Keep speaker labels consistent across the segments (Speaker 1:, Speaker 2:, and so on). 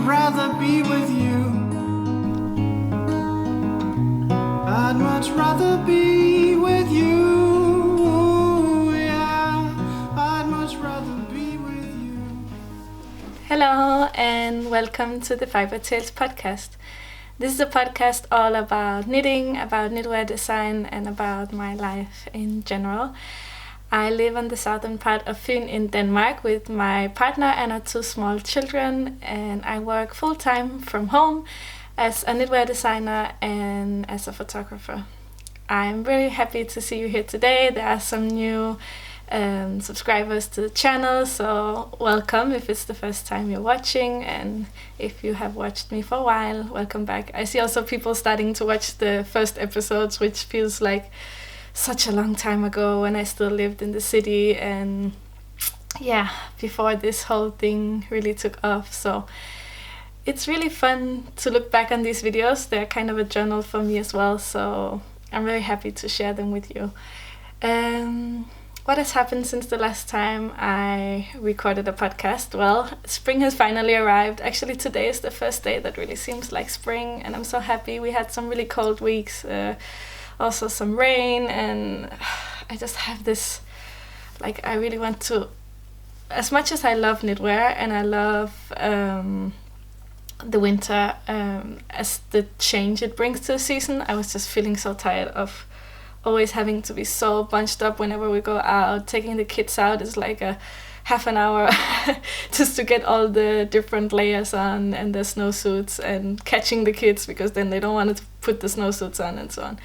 Speaker 1: rather be with you. I'd much rather be with you. Yeah, I'd much rather be with you.
Speaker 2: Hello and welcome to the Fibre Tales podcast. This is a podcast all about knitting, about knitwear design, and about my life in general. I live on the southern part of Fyn in Denmark with my partner and our 2 small children, and I work full-time from home as a knitwear designer and as a photographer. I'm really happy to see you here today. There are some new subscribers to the channel, so welcome if it's the first time you're watching, and if you have watched me for a while, welcome back. I see also people starting to watch the first episodes, which feels like such a long time ago when I still lived in the city, and yeah, before this whole thing really took off. So it's really fun to look back on these videos. They're kind of a journal for me as well, so I'm very happy to share them with you. What has happened since the last time I recorded a podcast? Well, spring has finally arrived. Actually, today is the first day that really seems like spring, and I'm so happy. We had some really cold weeks, also some rain, and I just have this, like, I really want to, as much as I love knitwear and I love the winter, as the change it brings to the season, I was just feeling so tired of always having to be so bunched up whenever we go out. Taking the kids out is like a half an hour just to get all the different layers on and the snowsuits, and catching the kids because then they don't want to put the snowsuits on and so on.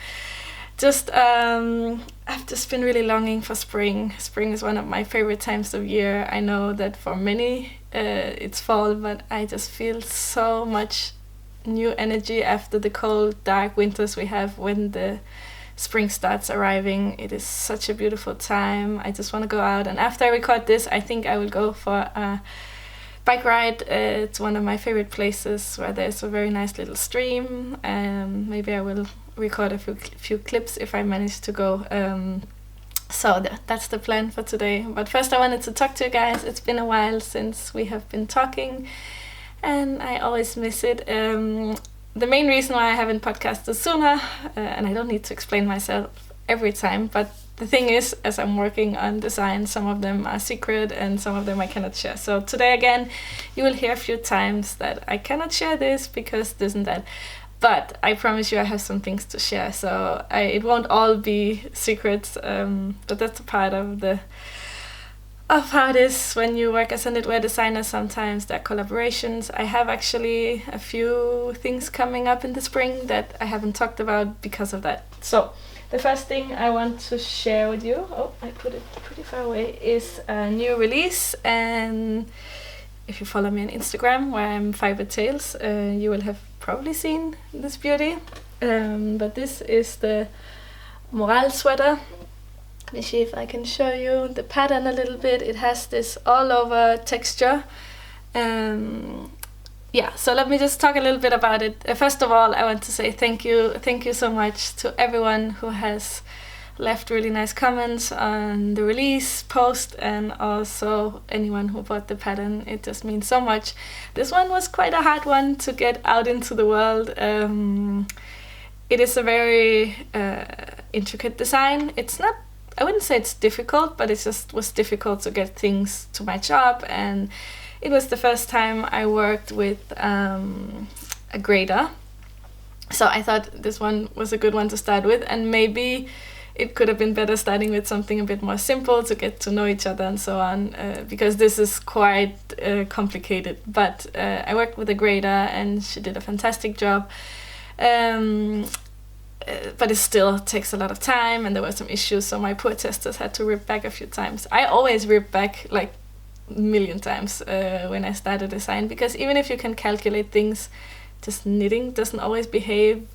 Speaker 2: Just I've just been really longing for spring. Spring is one of my favorite times of year. I know that for many it's fall, but I just feel so much new energy after the cold, dark winters we have. When the spring starts arriving, it is such a beautiful time. I just want to go out, and after I record this, I think I will go for a bike ride. It's one of my favorite places where there's a very nice little stream, and maybe I will record a few clips if I manage to go. So that's the plan for today. But first I wanted to talk to you guys. It's been a while since we have been talking, and I always miss it. The main reason why I haven't podcasted sooner, and I don't need to explain myself every time, but the thing is, as I'm working on design, some of them are secret and some of them I cannot share. So today again, you will hear a few times that I cannot share this because this and that. But I promise you I have some things to share, so it won't all be secrets, but that's a part of how it is when you work as a knitwear designer. Sometimes there are collaborations. I have actually a few things coming up in the spring that I haven't talked about because of that. So the first thing I want to share with you, I put it pretty far away, is a new release. And if you follow me on Instagram, where I'm Fibre Tales, you will have probably seen this beauty. But this is the Morel Sweater. Let me see if I can show you the pattern a little bit. It has this all over texture. So let me just talk a little bit about it. First of all, I want to say thank you so much to everyone who has left really nice comments on the release post, and also anyone who bought the pattern. It just means so much. This one was quite a hard one to get out into the world. It is a very intricate design. It's not, I wouldn't say it's difficult, but it just was difficult to get things to match up, and it was the first time I worked with a grader. So I thought this one was a good one to start with, and maybe it could have been better starting with something a bit more simple to get to know each other and so on, because this is quite complicated. But I worked with a grader and she did a fantastic job. But it still takes a lot of time, and there were some issues, so my poor testers had to rip back a few times. I always rip back like a million times when I start a design, because even if you can calculate things, just knitting doesn't always behave.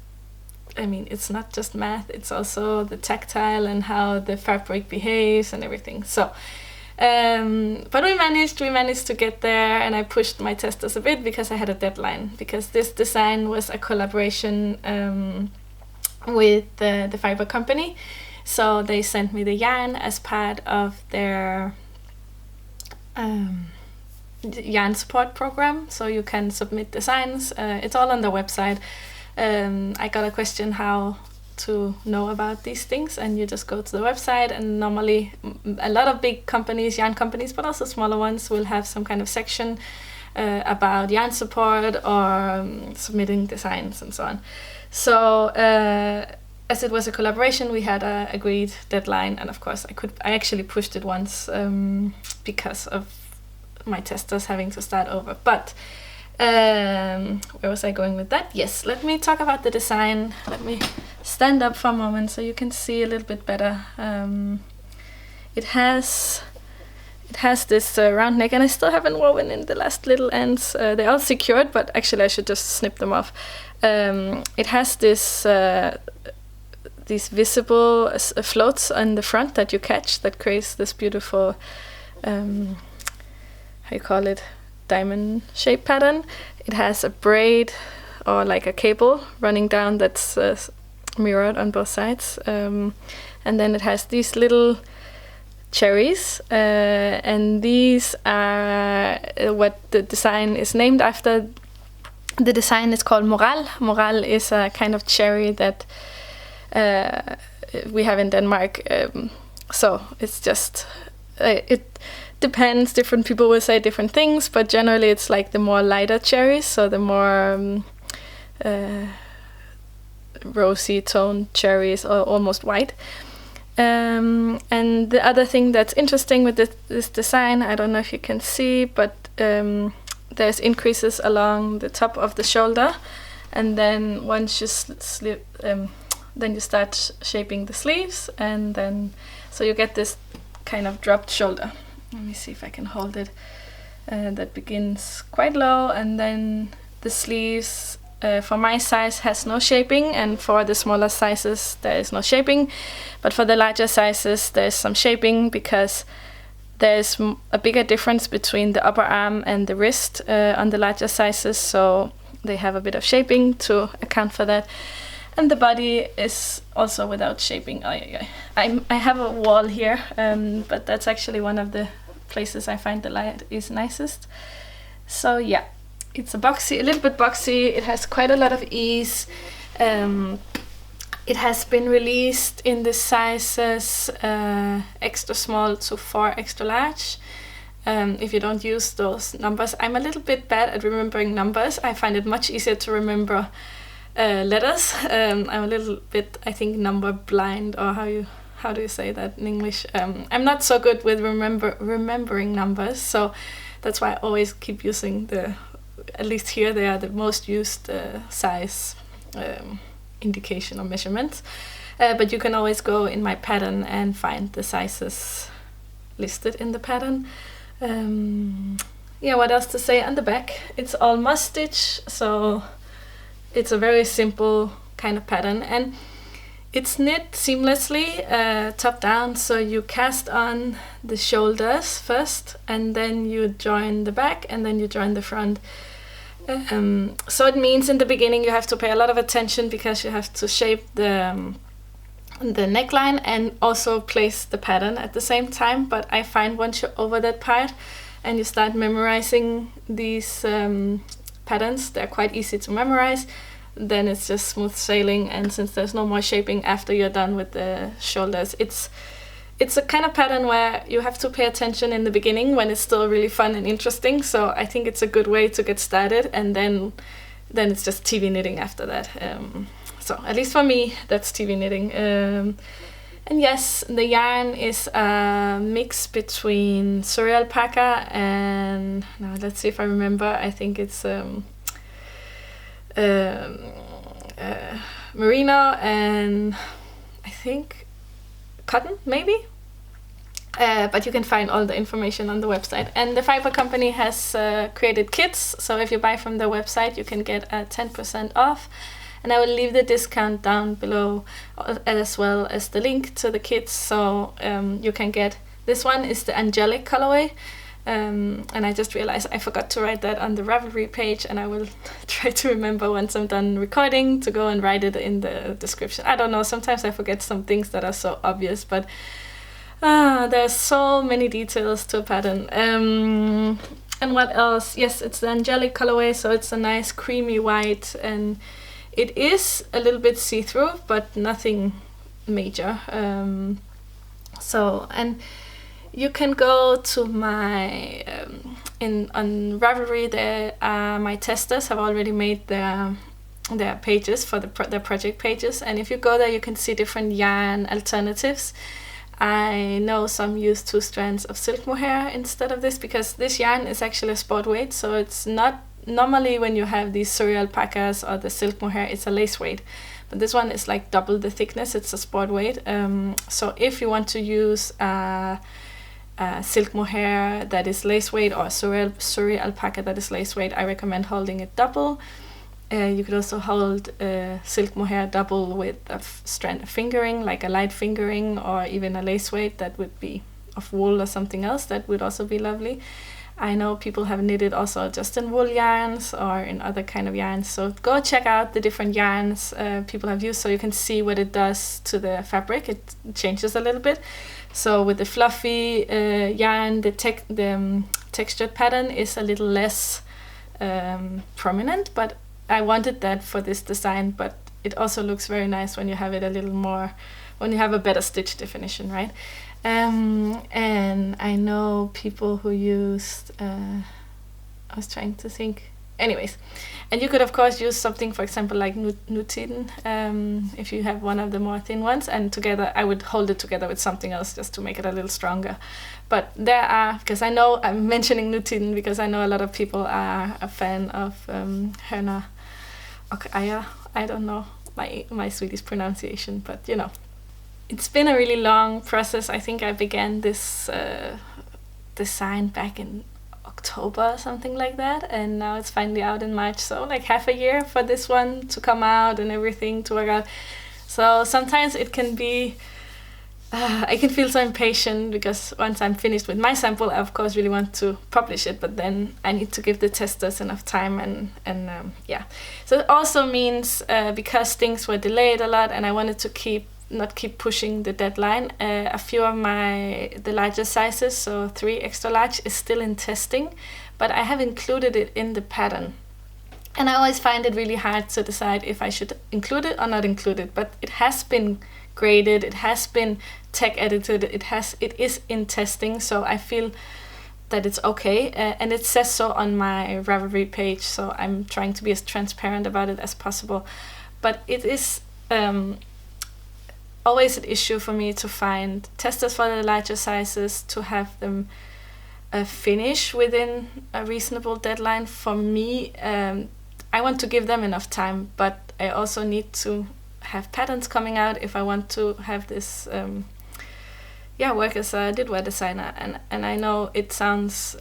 Speaker 2: I mean, it's not just math, it's also the tactile and how the fabric behaves and everything. So, but we managed to get there, and I pushed my testers a bit because I had a deadline, because this design was a collaboration with the Fibre company. So they sent me the yarn as part of their yarn support program, so you can submit designs. It's all on the website. I got a question how to know about these things, and you just go to the website, and normally a lot of big companies, yarn companies, but also smaller ones, will have some kind of section about yarn support or submitting designs and so on. So as it was a collaboration, we had a agreed deadline, and of course I actually pushed it once because of my testers having to start over. But where was I going with that? Yes, let me talk about the design. Let me stand up for a moment so you can see a little bit better. It has this round neck, and I still haven't woven in the last little ends. They're all secured, but actually I should just snip them off. It has this these visible floats on the front that you catch that creates this beautiful how you call it, diamond shape pattern. It has a braid or like a cable running down that's mirrored on both sides, and then it has these little cherries, and these are what the design is named after. The design is called Morel. Morel is a kind of cherry that we have in Denmark, so it's just it depends. Different people will say different things, but generally it's like the more lighter cherries, so the more rosy toned cherries, or almost white. And the other thing that's interesting with this design, I don't know if you can see, but there's increases along the top of the shoulder, and then once you then you start shaping the sleeves, and then so you get this kind of dropped shoulder. Let me see if I can hold it. That begins quite low, and then the sleeves for my size has no shaping, and for the smaller sizes there is no shaping, but for the larger sizes there's some shaping because there's a bigger difference between the upper arm and the wrist on the larger sizes, so they have a bit of shaping to account for that. And the body is also without shaping. I have a wall here, but that's actually one of the places I find the light is nicest. So yeah, it's a little bit boxy. It has quite a lot of ease. It has been released in the sizes extra small to 4 extra large. If you don't use those numbers, I'm a little bit bad at remembering numbers. I find it much easier to remember letters. I'm a little bit, I think, number blind, or how do you say that in English? I'm not so good with remembering numbers, so that's why I always keep using at least here they are the most used size indication or measurements. But you can always go in my pattern and find the sizes listed in the pattern. Yeah, what else to say? On the back, it's all moss stitch, so it's a very simple kind of pattern, and it's knit seamlessly top down, so you cast on the shoulders first, and then you join the back, and then you join the front. So it means in the beginning you have to pay a lot of attention because you have to shape the neckline and also place the pattern at the same time. But I find once you're over that part and you start memorizing these patterns, they're quite easy to memorize. Then it's just smooth sailing, and since there's no more shaping after you're done with the shoulders, it's a kind of pattern where you have to pay attention in the beginning when it's still really fun and interesting. So I think it's a good way to get started, and then it's just TV knitting after that. So at least for me, that's TV knitting. And yes, the yarn is a mix between Cirro alpaca and, now let's see if I remember, I think it's merino and I think cotton, maybe. But you can find all the information on the website. And the Fibre Company has created kits, so if you buy from their website, you can get 10% off. And I will leave the discount down below, as well as the link to the kits, so you can get, this one is the angelic colorway. And I just realized I forgot to write that on the Ravelry page, and I will try to remember once I'm done recording to go and write it in the description. I don't know, sometimes I forget some things that are so obvious, but there's so many details to a pattern. And what else? Yes, it's the angelic colorway, so it's a nice creamy white, and it is a little bit see-through, but nothing major. And you can go to my on Ravelry. There, my testers have already made their pages for their project pages, and if you go there, you can see different yarn alternatives. I know some use 2 strands of silk mohair instead of this, because this yarn is actually a sport weight, so it's not normally when you have these Cirro alpacas or the silk mohair, it's a lace weight, but this one is like double the thickness. It's a sport weight. So if you want to use silk mohair that is lace weight, or Cirro alpaca that is lace weight, I recommend holding it double. You could also hold silk mohair double with a strand of fingering, like a light fingering, or even a lace weight that would be of wool or something else. That would also be lovely. I know people have knitted also just in wool yarns or in other kind of yarns. So go check out the different yarns people have used, so you can see what it does to the fabric. It changes a little bit. So with the fluffy yarn, the textured pattern is a little less prominent, but I wanted that for this design. But it also looks very nice when you have it a little more, when you have a better stitch definition, right? And I know people who used, I was trying to think, anyways, and you could of course use something, for example, like Nutiden, if you have one of the more thin ones, and together I would hold it together with something else just to make it a little stronger. But there are, because I know I'm mentioning Nutiden because I know a lot of people are a fan of Hörner och Aya. I don't know my Swedish pronunciation, but you know. It's been a really long process. I think I began this design back in October, something like that, and now it's finally out in March, so like half a year for this one to come out and everything to work out. So sometimes it can be, I can feel so impatient, because once I'm finished with my sample, I of course really want to publish it, but then I need to give the testers enough time, and yeah. So it also means, because things were delayed a lot and I wanted to not keep pushing the deadline, a few of the larger sizes, so 3 extra large, is still in testing, but I have included it in the pattern. And I always find it really hard to decide if I should include it or not include it, but it has been graded, it has been tech edited, it is in testing, so I feel that it's okay, and it says so on my Ravelry page, so I'm trying to be as transparent about it as possible. But it is always an issue for me to find testers for the larger sizes, to have them finish within a reasonable deadline. For me, I want to give them enough time, but I also need to have patterns coming out if I want to have this work as a knitwear designer. And I know it sounds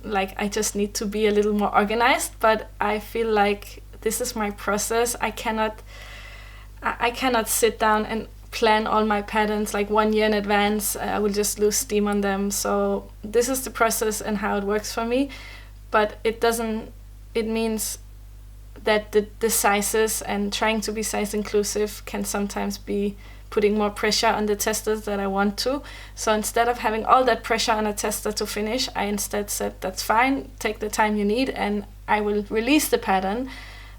Speaker 2: like I just need to be a little more organized, but I feel like this is my process. I cannot sit down and plan all my patterns like 1 year in advance. I will just lose steam on them. So this is the process and how it works for me. But it means that the sizes and trying to be size inclusive can sometimes be putting more pressure on the testers that I want to. So instead of having all that pressure on a tester to finish, I instead said, that's fine, take the time you need, and I will release the pattern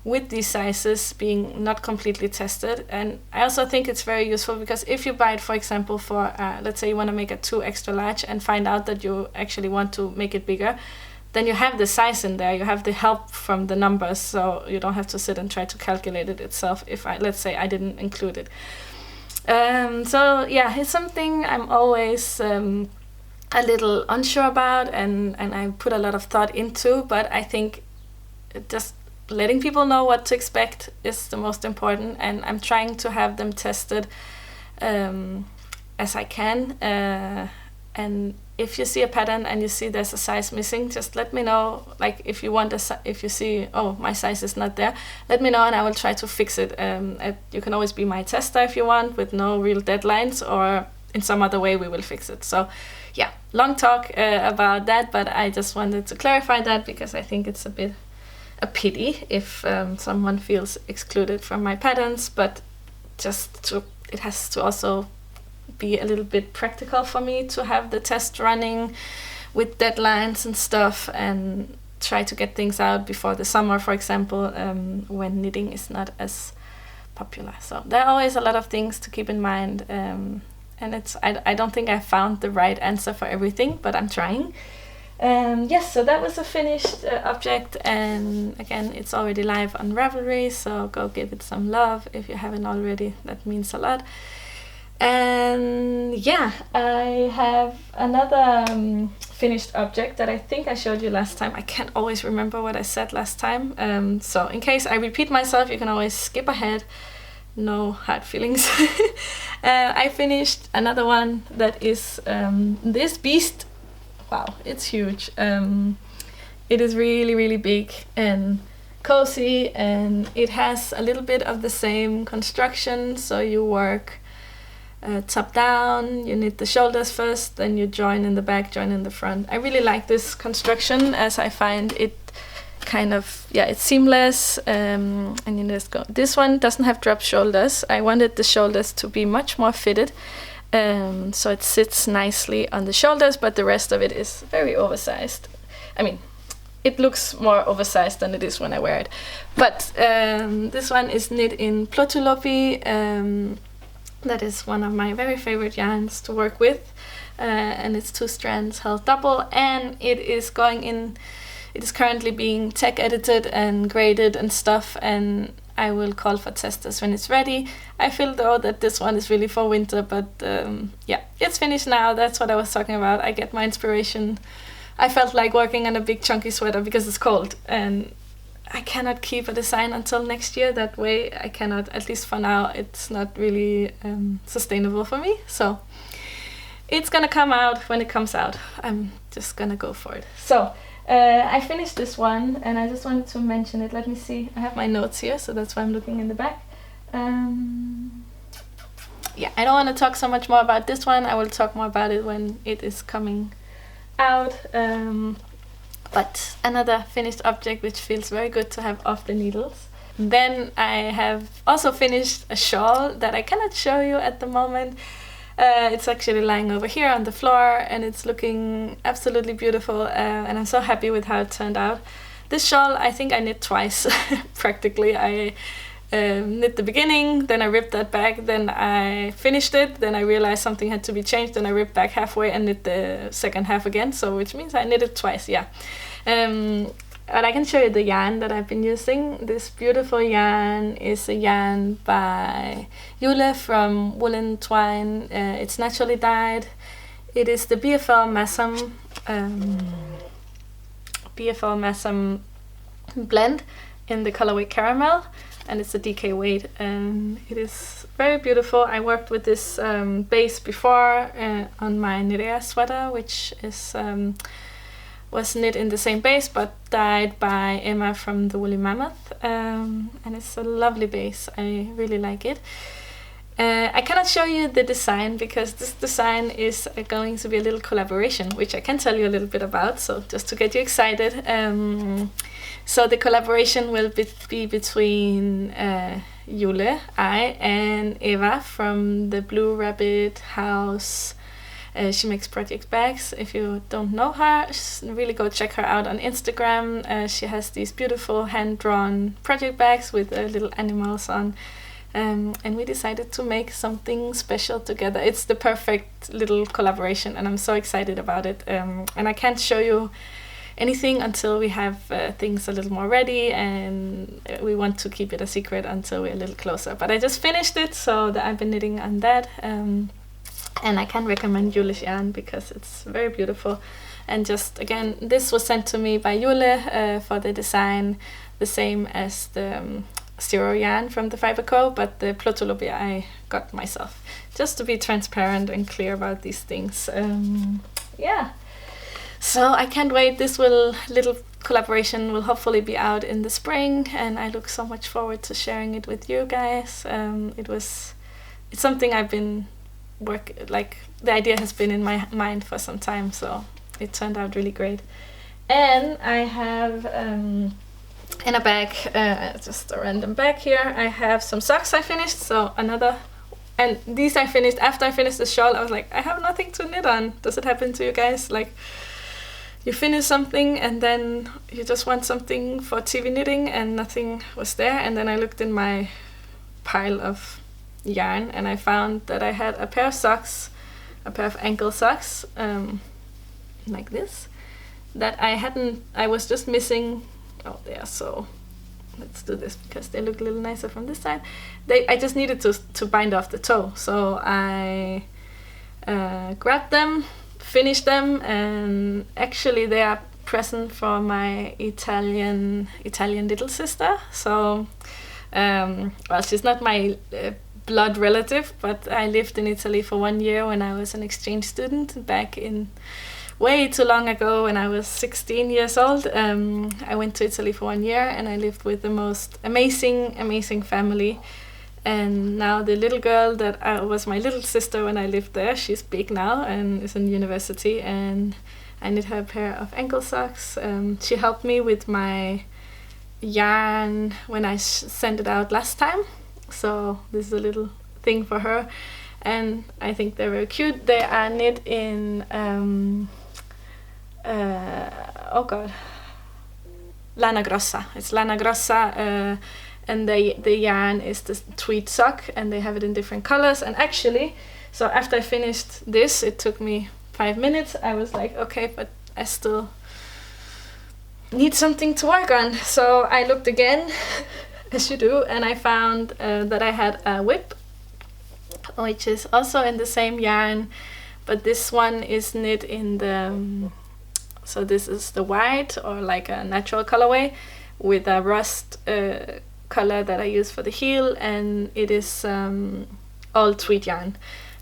Speaker 2: with these sizes being not completely tested. And I also think it's very useful, because if you buy it, for example, for let's say you want to make a 2 extra large and find out that you actually want to make it bigger, then you have the size in there, you have the help from the numbers, so you don't have to sit and try to calculate it itself if let's say I didn't include it. So yeah, it's something I'm always a little unsure about, and I put a lot of thought into, but I think just letting people know what to expect is the most important, and I'm trying to have them tested as I can. And if you see a pattern and you see there's a size missing, just let me know. Like if you see, oh, my size is not there, let me know and I will try to fix it. You can always be my tester if you want, with no real deadlines, or in some other way we will fix it. So yeah, long talk about that, but I just wanted to clarify that, because I think it's a bit a pity if someone feels excluded from my patterns, but it has to also be a little bit practical for me to have the test running with deadlines and stuff, and try to get things out before the summer, for example, when knitting is not as popular. So there are always a lot of things to keep in mind, and I don't think I found the right answer for everything, but I'm trying. Yes, so that was a finished object, and again, it's already live on Ravelry, so go give it some love if you haven't already. That means a lot. And yeah, I have another finished object that I think I showed you last time. I can't always remember what I said last time, so in case I repeat myself, you can always skip ahead. No hard feelings. I finished another one that is this beast. Wow, it's huge. It is really, really big and cozy, and it has a little bit of the same construction. So you work top down, you knit the shoulders first, then you join in the back, join in the front. I really like this construction, as I find it kind of, it's seamless, and you just go. This one doesn't have drop shoulders. I wanted the shoulders to be much more fitted, so it sits nicely on the shoulders, but the rest of it is very oversized. I mean, it looks more oversized than it is when I wear it. But this one is knit in Plötulopi. That is one of my very favorite yarns to work with, and it's 2 strands held double, and it is going in. It is currently being tech edited and graded and stuff, and I will call for testers when it's ready. I feel though that this one is really for winter, but it's finished now. That's what I was talking about. I get my inspiration. I felt like working on a big chunky sweater because it's cold, and I cannot keep a design until next year. That way I cannot, at least for now, it's not really sustainable for me. So it's gonna come out when it comes out. I'm just gonna go for it. So I finished this one, and I just wanted to mention it. Let me see. I have my notes here, so that's why I'm looking in the back. I don't want to talk so much more about this one. I will talk more about it when it is coming out. But another finished object which feels very good to have off the needles. Then I have also finished a shawl that I cannot show you at the moment. It's actually lying over here on the floor, and it's looking absolutely beautiful, and I'm so happy with how it turned out. This shawl I think I knit twice practically. I knit the beginning, then I ripped that back, then I finished it, then I realized something had to be changed, then I ripped back halfway and knit the second half again, so which means I knit it twice, But I can show you the yarn that I've been using. This beautiful yarn is a yarn by Jule from Woollentwine. It's naturally dyed. It is the BFL Masham blend in the colorway caramel, and it's a DK weight, and it is very beautiful. I worked with this base before on my Morel sweater, which is was knit in the same base but dyed by Emma from the Woolly Mammoth, and it's a lovely base. I really like it. I cannot show you the design because this design is going to be a little collaboration, which I can tell you a little bit about, so just to get you excited. So the collaboration will be between Jule, and Eva from the Blue Rabbit House. She makes project bags. If you don't know her, really go check her out on Instagram. She has these beautiful hand-drawn project bags with little animals on. And we decided to make something special together. It's the perfect little collaboration, and I'm so excited about it. And I can't show you anything until we have things a little more ready, and we want to keep it a secret until we're a little closer. But I just finished it, so I've been knitting on that. And I can recommend Jule's yarn because it's very beautiful. And just again, this was sent to me by Jule for the design, the same as the Cirro yarn from the Fibre Co, but the Plötulopi I got myself, just to be transparent and clear about these things. So I can't wait. This little collaboration will hopefully be out in the spring, and I look so much forward to sharing it with you guys. It's something I've been the idea has been in my mind for some time, so it turned out really great. And I have in a bag, just a random bag here, I have some socks I finished, and these I finished after I finished the shawl. I was like, I have nothing to knit on. Does it happen to you guys? Like, you finish something and then you just want something for TV knitting and nothing was there. And then I looked in my pile of yarn and I found that I had a pair of socks, a pair of ankle socks, like this, that I was just missing. Oh, they are so, let's do this because they look a little nicer from this side. I just needed to bind off the toe. So I grabbed them, finished them, and actually they are present for my Italian little sister. So, well, she's not my blood relative, but I lived in Italy for 1 year when I was an exchange student back in way too long ago when I was 16 years old. I went to Italy for 1 year and I lived with the most amazing family. And now the little girl that was my little sister when I lived there, she's big now and is in university, and I knit her a pair of ankle socks. She helped me with my yarn when I sent it out last time. So this is a little thing for her. And I think they're very cute. They are knit in, Lana Grossa. It's Lana Grossa. And the yarn is the tweed sock, and they have it in different colors. And actually, so after I finished this, it took me 5 minutes. I was like, okay, but I still need something to work on. So I looked again, as you do, and I found that I had a whip, which is also in the same yarn, but this one is knit in the, so this is the white, or like a natural colorway, with a rust color that I use for the heel, and it is all tweed yarn.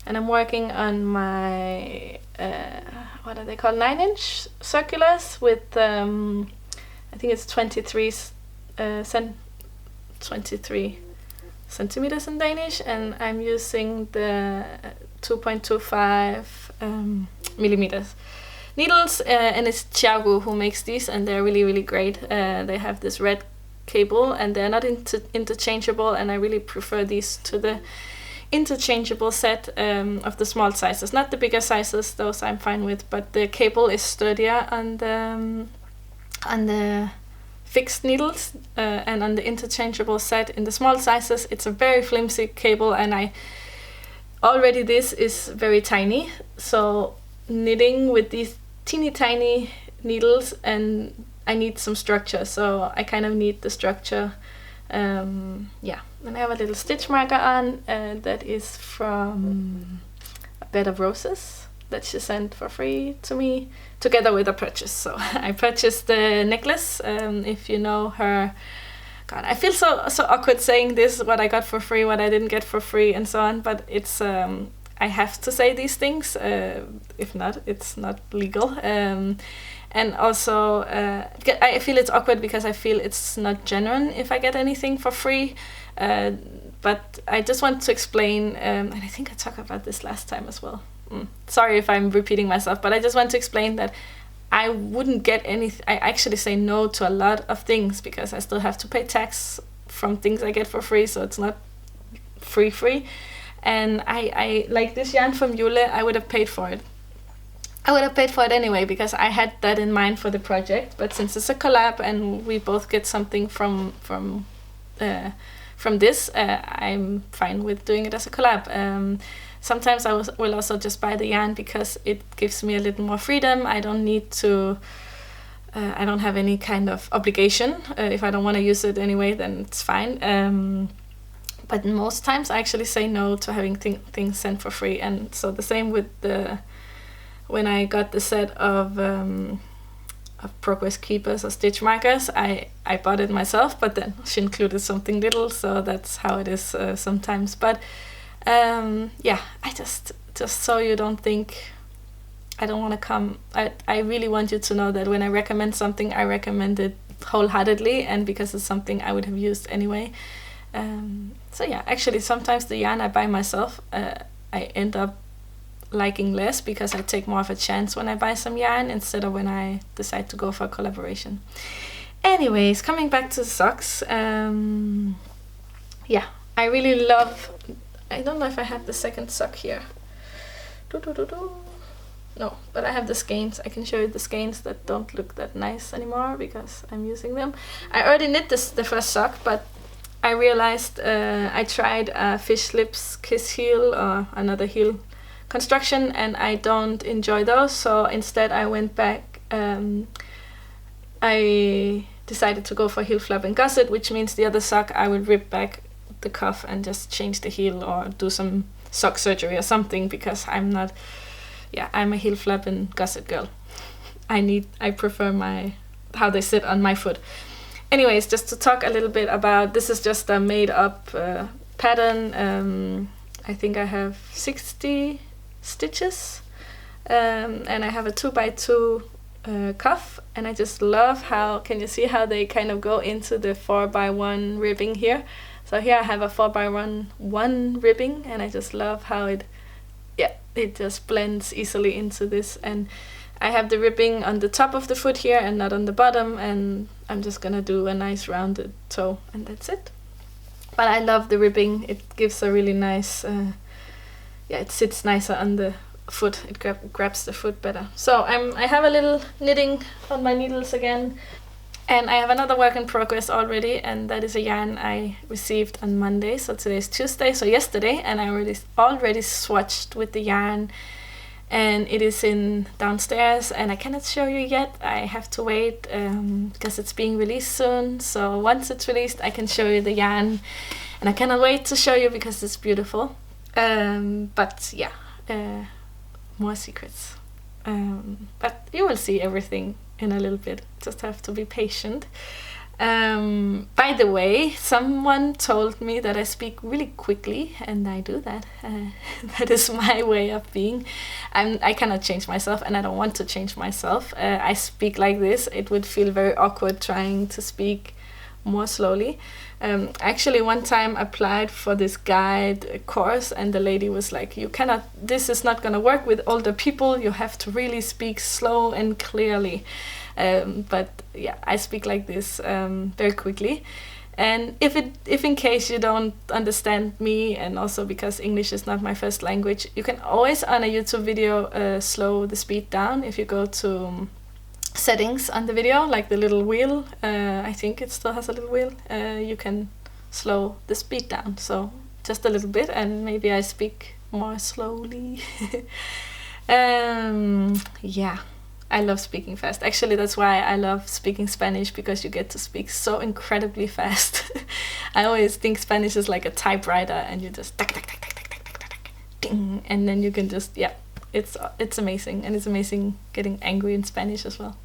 Speaker 2: And I'm working on my what are they called, 9-inch circulars with I think it's 23 centimeters in Danish, and I'm using the 2.25 millimeters needles, and it's Cirro who makes these, and they're really great. They have this red cable and they're not interchangeable, and I really prefer these to the interchangeable set of the small sizes. Not the bigger sizes, those I'm fine with, but the cable is sturdier on the fixed needles, and on the interchangeable set in the small sizes it's a very flimsy cable, and already this is very tiny, so knitting with these teeny tiny needles, and I need some structure, so I kind of need the structure. Yeah, and I have a little stitch marker on that is from a bed of roses that she sent for free to me together with a purchase. So I purchased the necklace. If you know her, God, I feel so awkward saying this, what I got for free, what I didn't get for free, and so on, but it's I have to say these things, if not, it's not legal. And also, I feel it's awkward because I feel it's not genuine if I get anything for free. But I just want to explain, and I think I talked about this last time as well. Sorry if I'm repeating myself, but I just want to explain that I wouldn't get anything. I actually say no to a lot of things because I still have to pay tax from things I get for free, so it's not free. And I like this yarn from Jule, I would have paid for it. I would have paid for it anyway because I had that in mind for the project. But since it's a collab and we both get something from this, I'm fine with doing it as a collab. Sometimes I will also just buy the yarn because it gives me a little more freedom. I don't need to. I don't have any kind of obligation. If I don't want to use it anyway, then it's fine. But most times I actually say no to having things sent for free. And so the same with when I got the set of progress keepers or stitch markers, I bought it myself, but then she included something little, so that's how it is sometimes. But yeah, I just so you don't think I don't want to come. I really want you to know that when I recommend something, I recommend it wholeheartedly, and because it's something I would have used anyway. So yeah, actually sometimes the yarn I buy myself, I end up liking less because I take more of a chance when I buy some yarn instead of when I decide to go for a collaboration. Anyways, coming back to the socks, yeah, I really love, I don't know if I have the second sock here. no, but I have the skeins. I can show you the skeins that don't look that nice anymore because I'm using them. I already knit the first sock, but I realized I tried a fish lips kiss heel or another heel construction, and I don't enjoy those, so instead I went back. I decided to go for heel flap and gusset, which means the other sock I will rip back the cuff and just change the heel or do some sock surgery or something, because I'm a heel flap and gusset girl. I prefer how they sit on my foot. Anyways, just to talk a little bit about, this is just a made up pattern. I think I have 60 stitches, and I have a 2x2 cuff, and I just love how, can you see how they kind of go into the 4x1 ribbing here? So here I have a 4x1 ribbing, and I just love how it just blends easily into this. And I have the ribbing on the top of the foot here and not on the bottom, and I'm just gonna do a nice rounded toe, and that's it. But I love the ribbing. It gives a really nice, it sits nicer on the foot. It grabs the foot better. So I have a little knitting on my needles again, and I have another work in progress already, and that is a yarn I received on Monday. So today is Tuesday, so yesterday, and I already swatched with the yarn, and it is in downstairs, and I cannot show you yet. I have to wait because it's being released soon. So once it's released, I can show you the yarn, and I cannot wait to show you because it's beautiful. But yeah, more secrets. But you will see everything in a little bit. Just have to be patient. By the way, someone told me that I speak really quickly, and I do that. That is my way of being. I cannot change myself, and I don't want to change myself. I speak like this. It would feel very awkward trying to speak more slowly. Actually, one time I applied for this guide course, and the lady was like, this is not going to work with older people. You have to really speak slow and clearly. But yeah, I speak like this very quickly. And if in case you don't understand me, and also because English is not my first language, you can always on a YouTube video slow the speed down. If you go to settings on the video, like the little wheel, I think it still has a little wheel, you can slow the speed down, so just a little bit, and maybe I speak more slowly. Yeah, I love speaking fast. Actually, that's why I love speaking Spanish, because you get to speak so incredibly fast. I always think Spanish is like a typewriter, and you just tac, tac, tac, tac, tac, tac, tac, tac, tac, ding, and then you can just, it's amazing. And it's amazing getting angry in Spanish as well.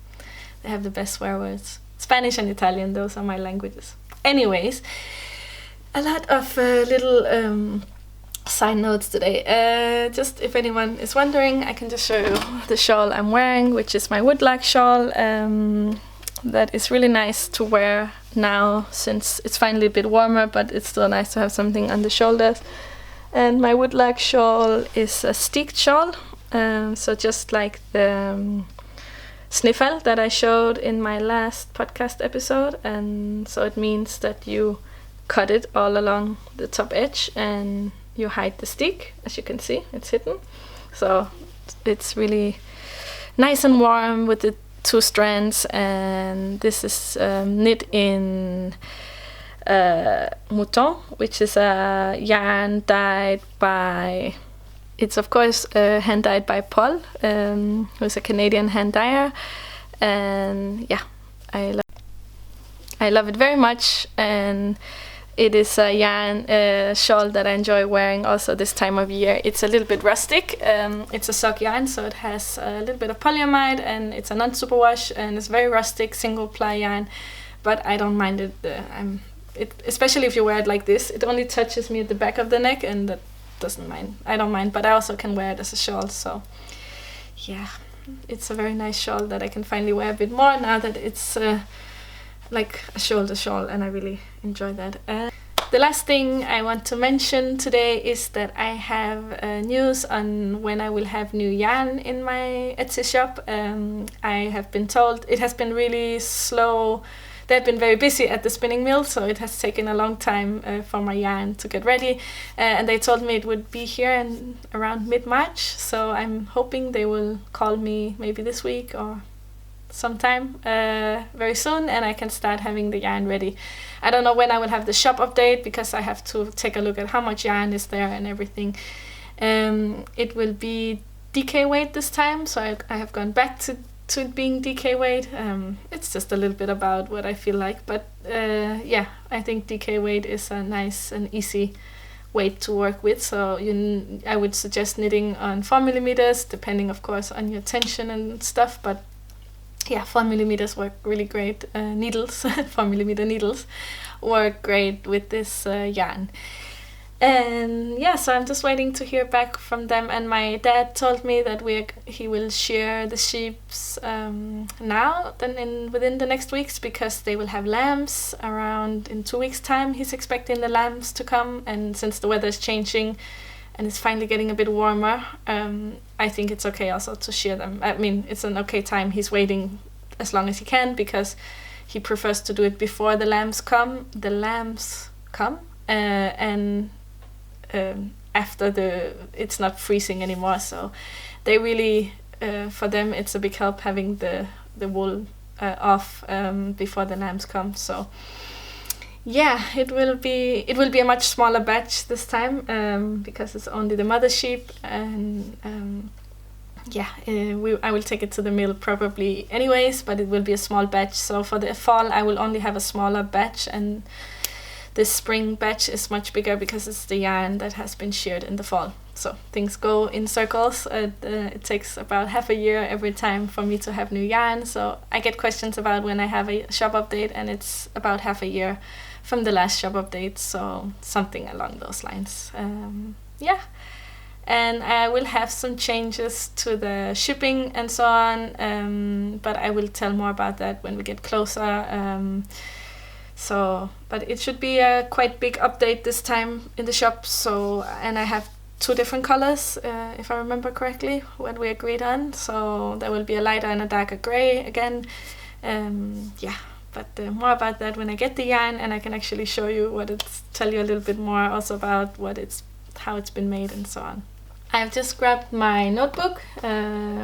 Speaker 2: They have the best swear words. Spanish and Italian, those are my languages. Anyways, a lot of little side notes today. Just if anyone is wondering, I can just show you the shawl I'm wearing, which is my woodlark shawl. That is really nice to wear now, since it's finally a bit warmer, but it's still nice to have something on the shoulders. And my woodlark shawl is a steeked shawl, so just like the sniffle that I showed in my last podcast episode. And so it means that you cut it all along the top edge and you hide the steek. As you can see, it's hidden, so it's really nice and warm with the 2 strands. And this is knit in mouton, which is a yarn dyed by, it's of course hand dyed by Paul, who's a Canadian hand dyer. And yeah, I love it very much, and it is a yarn shawl that I enjoy wearing also this time of year. It's a little bit rustic. It's a sock yarn, so it has a little bit of polyamide, and it's a non-superwash, and it's very rustic, single ply yarn. But I don't mind it. Especially if you wear it like this. It only touches me at the back of the neck, and that doesn't mind. I don't mind, but I also can wear it as a shawl. So yeah, it's a very nice shawl that I can finally wear a bit more now that it's like a shoulder shawl, and I really enjoy that. The last thing I want to mention today is that I have news on when I will have new yarn in my Etsy shop. I have been told it has been really slow. they've been very busy at the spinning mill, so it has taken a long time for my yarn to get ready. And they told me it would be here in around mid-March, so I'm hoping they will call me maybe this week or sometime very soon, and I can start having the yarn ready. I don't know when I will have the shop update, because I have to take a look at how much yarn is there and everything. It will be DK weight this time, so I have gone back to it being DK weight. It's just a little bit about what I feel like, but yeah, I think DK weight is a nice and easy weight to work with. So I would suggest knitting on 4mm, depending of course on your tension and stuff, but yeah, 4mm work really great. Needles, 4mm needles work great with this yarn. And yeah, so I'm just waiting to hear back from them. And my dad told me that he will shear the sheeps now, within the next weeks, because they will have lambs around in 2 weeks' time. He's expecting the lambs to come, and since the weather is changing and it's finally getting a bit warmer, I think it's okay also to shear them. I mean, it's an okay time. He's waiting as long as he can, because he prefers to do it before the lambs come. And after it's not freezing anymore, so they really for them it's a big help having the wool off before the lambs come. So yeah, it will be a much smaller batch this time, because it's only the mother sheep, and I will take it to the mill probably anyways, but it will be a small batch. So for the fall I will only have a smaller batch, and this spring batch is much bigger because it's the yarn that has been sheared in the fall. So things go in circles. It takes about half a year every time for me to have new yarn. So I get questions about when I have a shop update, and it's about half a year from the last shop update. So something along those lines. Yeah. And I will have some changes to the shipping and so on. But I will tell more about that when we get closer. But it should be a quite big update this time in the shop. So, and I have 2 different colors, if I remember correctly, what we agreed on. So there will be a lighter and a darker gray again. But more about that when I get the yarn, and I can actually show you tell you a little bit more also about how it's been made and so on. I've just grabbed my notebook,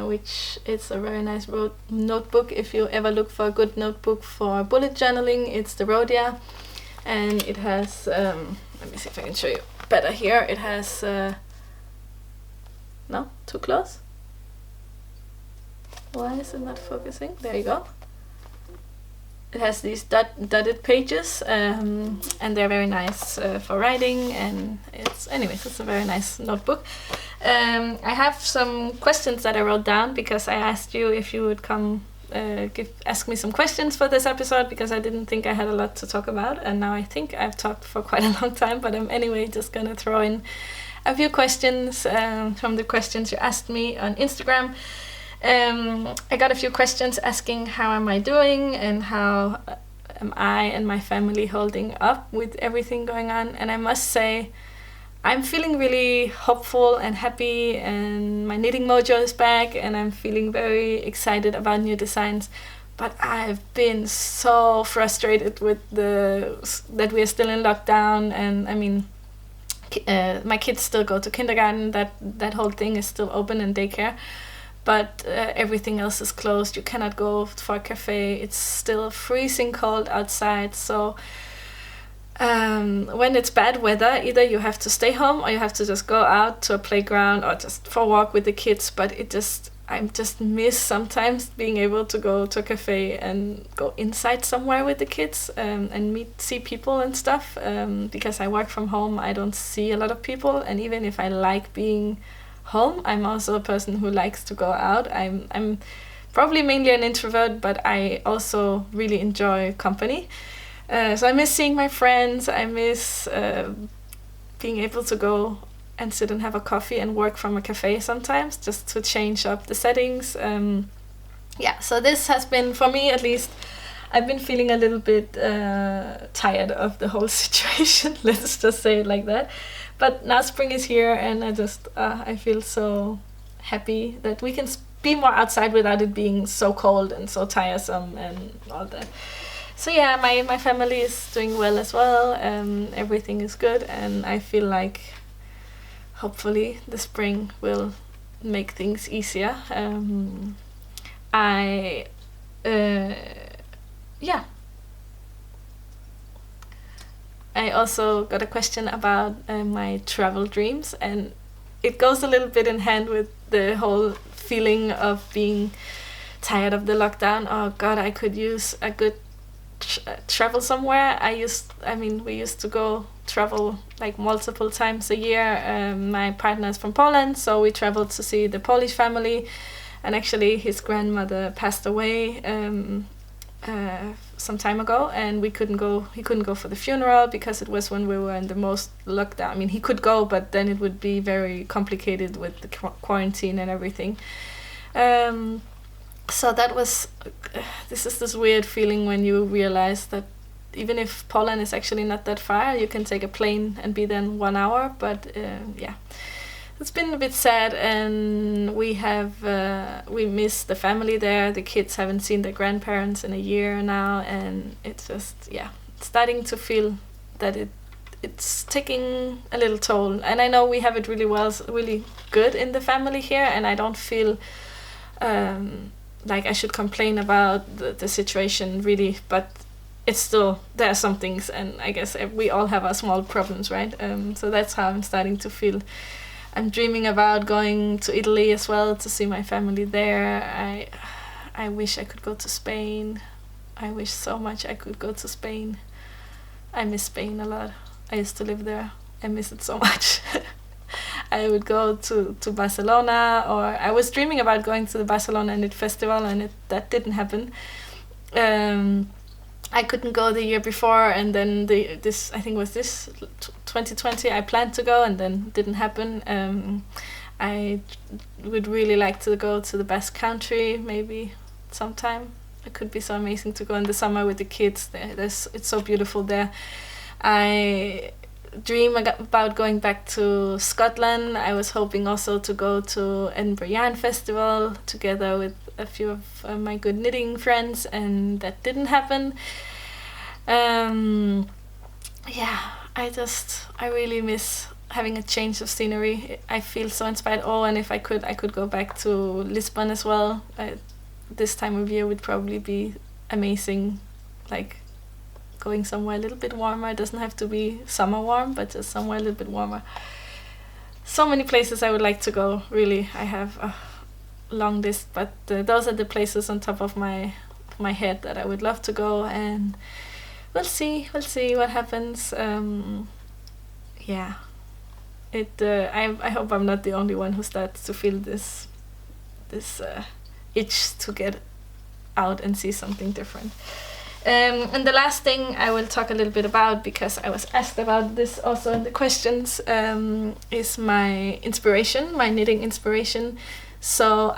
Speaker 2: which is a very nice notebook. If you ever look for a good notebook for bullet journaling, it's the Rhodia. And it has, let me see if I can show you better here. It has, no, too close? Why is it not focusing? There you go. It has these dotted pages, and they're very nice for writing, and it's a very nice notebook. I have some questions that I wrote down, because I asked you if you would come ask me some questions for this episode, because I didn't think I had a lot to talk about, and now I think I've talked for quite a long time, but I'm anyway just gonna throw in a few questions from the questions you asked me on Instagram. I got a few questions asking how am I doing, and how am I and my family holding up with everything going on. And I must say, I'm feeling really hopeful and happy, and my knitting mojo is back, and I'm feeling very excited about new designs. But I've been so frustrated with that we are still in lockdown, and I mean, my kids still go to kindergarten. That whole thing is still open, and daycare. But everything else is closed. You cannot go for a cafe. It's still freezing cold outside. So when it's bad weather, either you have to stay home or you have to just go out to a playground or just for a walk with the kids. But I just miss sometimes being able to go to a cafe and go inside somewhere with the kids and see people and stuff. Because I work from home, I don't see a lot of people. And even if I like being home, I'm also a person who likes to go out. I'm probably mainly an introvert, but I also really enjoy company. So I miss seeing my friends. I miss being able to go and sit and have a coffee and work from a cafe sometimes, just to change up the settings. So this has been, for me at least, I've been feeling a little bit tired of the whole situation. Let's just say it like that. But now spring is here, and I feel so happy that we can be more outside without it being so cold and so tiresome and all that. So yeah, my family is doing well as well. Everything is good, and I feel like hopefully the spring will make things easier. I also got a question about my travel dreams, and it goes a little bit in hand with the whole feeling of being tired of the lockdown. Oh God, I could use a good travel somewhere. We used to go travel like multiple times a year. My partner is from Poland, so we traveled to see the Polish family, and actually his grandmother passed away some time ago, and he couldn't go for the funeral because it was when we were in the most lockdown. I mean, he could go, but then it would be very complicated with the quarantine and everything. So that was this is this weird feeling when you realize that even if Poland is actually not that far, you can take a plane and be there in 1 hour. But it's been a bit sad, and we miss the family there. The kids haven't seen their grandparents in a year now, and it's just starting to feel that it's taking a little toll. And I know we have it really good in the family here, and I don't feel like I should complain about the situation really, but it's still, there are some things, and I guess we all have our small problems, right? So that's how I'm starting to feel. I'm dreaming about going to Italy as well to see my family there. I wish I could go to Spain. I wish so much I could go to Spain. I miss Spain a lot. I used to live there. I miss it so much. I would go to Barcelona, or I was dreaming about going to the Barcelona Knit Festival, and that didn't happen. I couldn't go the year before, and then this 2020 I planned to go, and then didn't happen. I would really like to go to the Basque Country maybe sometime. It could be so amazing to go in the summer with the kids. It's so beautiful there. I dream about going back to Scotland. I was hoping also to go to Edinburgh Yarn Festival together with a few of my good knitting friends, and that didn't happen. I really miss having a change of scenery. I feel so inspired. And if I could go back to Lisbon as well. This time of year would probably be amazing, like going somewhere a little bit warmer. It doesn't have to be summer warm, but just somewhere a little bit warmer. So many places I would like to go, really. I have a long list, but those are the places on top of my head that I would love to go, and we'll see what happens. I hope I'm not the only one who starts to feel this itch to get out and see something different. And the last thing I will talk a little bit about, because I was asked about this also in the questions, is my inspiration, my knitting inspiration. So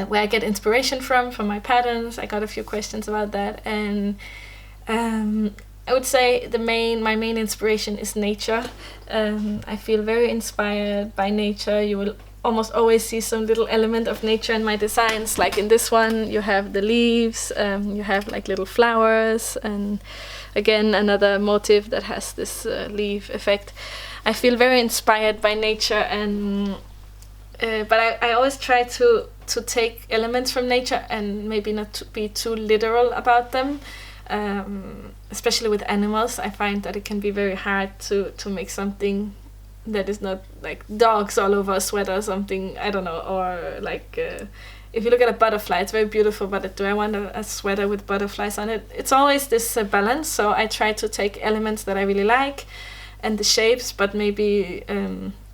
Speaker 2: where I get inspiration from my patterns. I got a few questions about that, and I would say my main inspiration is nature. I feel very inspired by nature. You will almost always see some little element of nature in my designs. Like in this one, you have the leaves, you have like little flowers, and again another motif that has this leaf effect. I feel very inspired by nature, and but I always try to take elements from nature and maybe not to be too literal about them. Especially with animals, I find that it can be very hard to make something that is not like dogs all over a sweater or something, I don't know, or like if you look at a butterfly, it's very beautiful, but do I want a sweater with butterflies on it? It's always this balance, so I try to take elements that I really like and the shapes, but maybe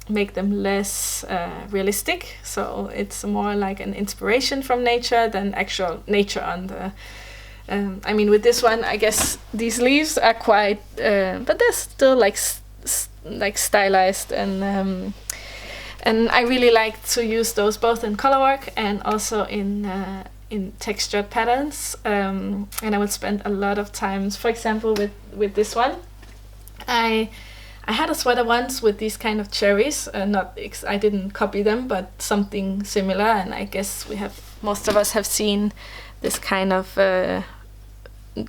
Speaker 2: make them less realistic, so it's more like an inspiration from nature than actual nature on the with this one, I guess these leaves are quite but they're still like stylized, and I really like to use those both in color work and also in textured patterns, and I would spend a lot of times, for example, with this one. I had a sweater once with these kind of cherries, I didn't copy them, but something similar, and I guess most of us have seen this kind of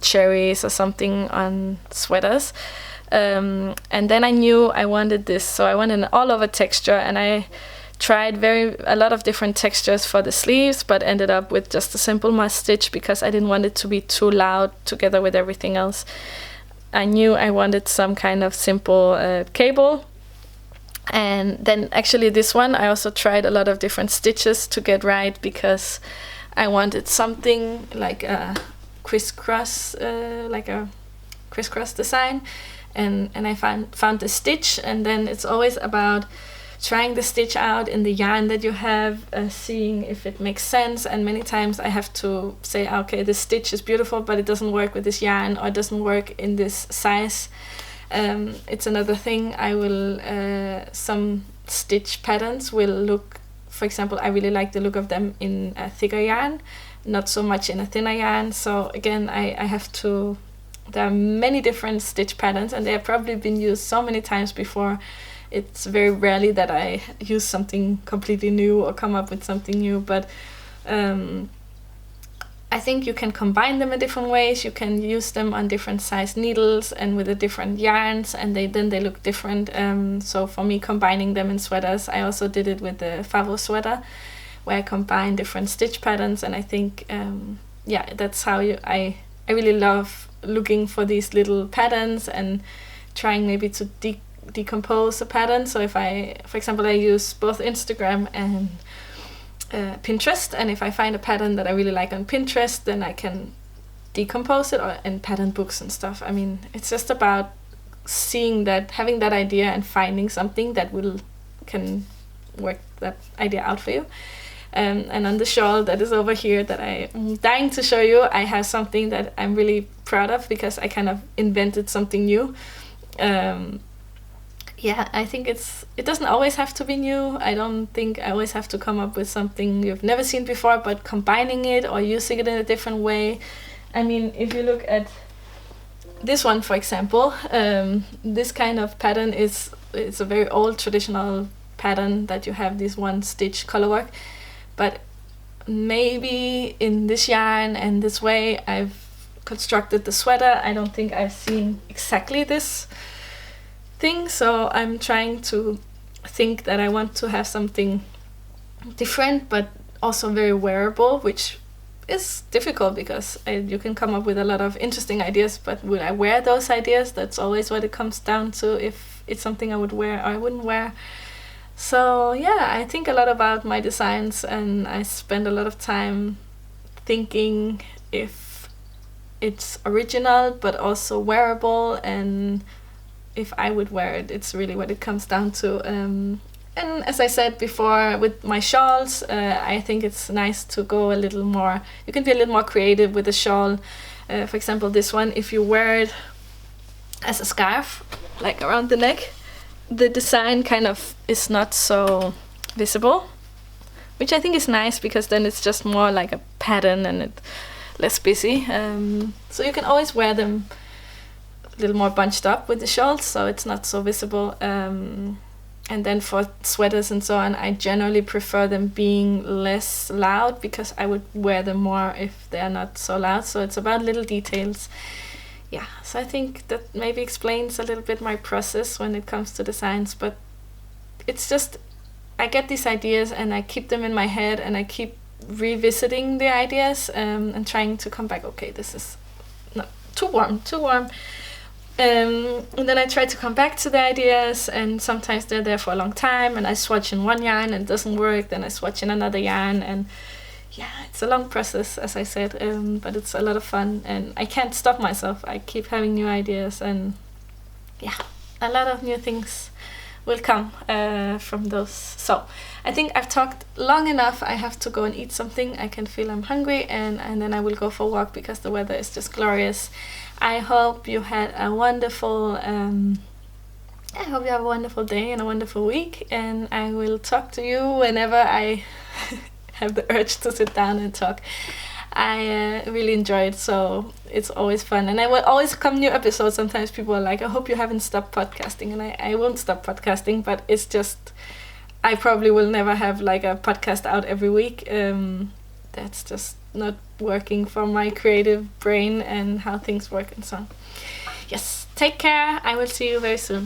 Speaker 2: cherries or something on sweaters. And then I knew I wanted this, so I wanted an all-over texture, and I tried a lot of different textures for the sleeves, but ended up with just a simple must stitch because I didn't want it to be too loud together with everything else. I knew I wanted some kind of simple cable. And then actually this one, I also tried a lot of different stitches to get right because I wanted something like a crisscross design. And I found the stitch, and then it's always about trying the stitch out in the yarn that you have, seeing if it makes sense. And many times I have to say, okay, this stitch is beautiful, but it doesn't work with this yarn, or it doesn't work in this size. It's another thing. I will some stitch patterns will look, for example, I really like the look of them in a thicker yarn, not so much in a thinner yarn. So again, I have to. There are many different stitch patterns, and they have probably been used so many times before. It's very rarely that I use something completely new or come up with something new, but I think you can combine them in different ways. You can use them on different size needles and with the different yarns, and then they look different. So for me, combining them in sweaters, I also did it with the Fibre Sweater, where I combine different stitch patterns, and I think that's how I really love looking for these little patterns and trying maybe to decompose a pattern. So if for example, I use both Instagram and Pinterest, and if I find a pattern that I really like on Pinterest, then I can decompose it in pattern books and stuff. I mean, it's just about seeing that, having that idea and finding something that can work that idea out for you. And on the shawl that is over here that I'm dying to show you, I have something that I'm really proud of because I kind of invented something new. I think it doesn't always have to be new. I don't think I always have to come up with something you've never seen before, but combining it or using it in a different way. I mean, if you look at this one, for example, this kind of pattern it's a very old traditional pattern that you have this one stitch color work. But maybe in this yarn and this way I've constructed the sweater. I don't think I've seen exactly this thing, so I'm trying to think that I want to have something different but also very wearable, which is difficult because you can come up with a lot of interesting ideas, but will I wear those ideas? That's always what it comes down to, if it's something I would wear or I wouldn't wear. So yeah, I think a lot about my designs, and I spend a lot of time thinking if it's original but also wearable, and if I would wear it. It's really what it comes down to. And as I said before, with my shawls, I think it's nice to go a little more, you can be a little more creative with a shawl. For example, this one, if you wear it as a scarf, like around the neck, the design kind of is not so visible, which I think is nice because then it's just more like a pattern and it's less busy. So you can always wear them a little more bunched up with the shawls, so it's not so visible. And then for sweaters and so on, I generally prefer them being less loud because I would wear them more if they are not so loud. So it's about little details. Yeah, so I think that maybe explains a little bit my process when it comes to designs, but it's just, I get these ideas and I keep them in my head and I keep revisiting the ideas and trying to come back, okay, this is not too warm. And then I try to come back to the ideas, and sometimes they're there for a long time and I swatch in one yarn and it doesn't work, then I swatch in another yarn, and yeah, it's a long process, as I said, but it's a lot of fun and I can't stop myself. I keep having new ideas, and yeah, a lot of new things will come from those. So I think I've talked long enough. I have to go and eat something. I can feel I'm hungry, and then I will go for a walk because the weather is just glorious. I hope you had a wonderful I hope you have a wonderful day and a wonderful week, and I will talk to you whenever I have the urge to sit down and talk. I really enjoy it, so it's always fun, and I will always come new episodes. Sometimes people are like, I hope you haven't stopped podcasting, and I won't stop podcasting, but it's just, I probably will never have like a podcast out every week, that's just not working for my creative brain and how things work and so on. Yes, take care. I will see you very soon.